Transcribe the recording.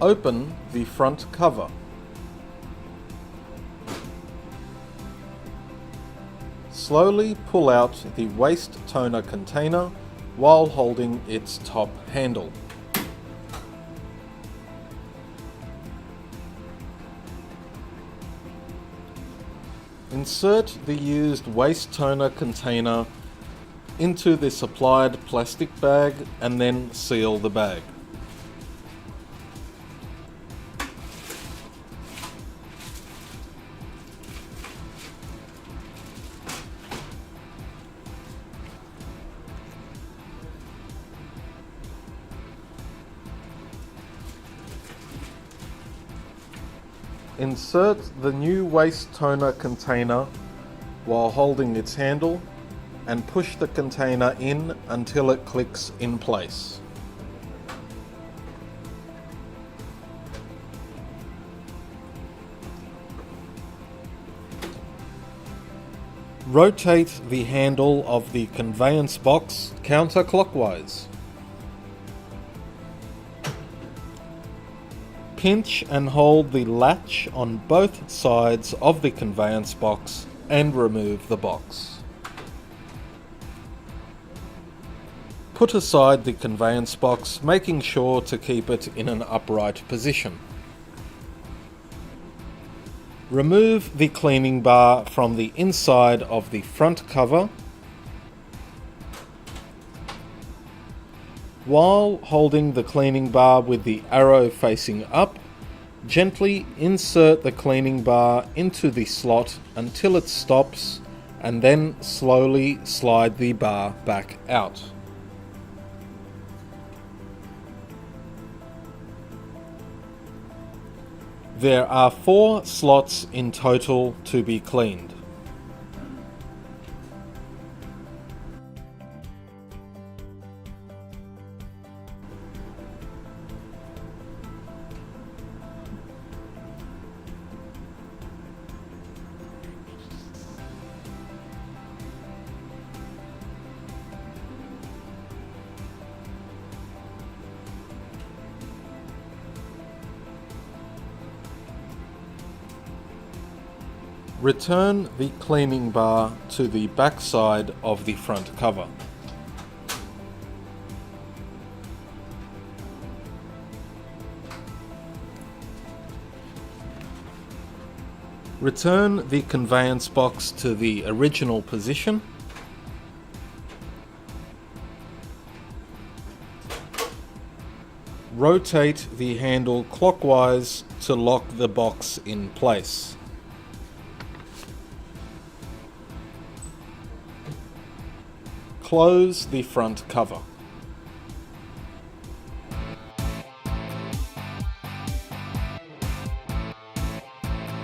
Open the front cover. Slowly pull out the waste toner container while holding its top handle. Insert the used waste toner container into the supplied plastic bag and then seal the bag. Insert the new waste toner container while holding its handle and push the container in until it clicks in place. Rotate the handle of the conveyance box counterclockwise. Pinch and hold the latch on both sides of the conveyance box and remove the box. Put aside the conveyance box, making sure to keep it in an upright position. Remove the cleaning bar from the inside of the front cover. While holding the cleaning bar with the arrow facing up, gently insert the cleaning bar into the slot until it stops, and then slowly slide the bar back out. There are 4 slots in total to be cleaned. Return the cleaning bar to the back side of the front cover. Return the conveyance box to the original position. Rotate the handle clockwise to lock the box in place. Close the front cover.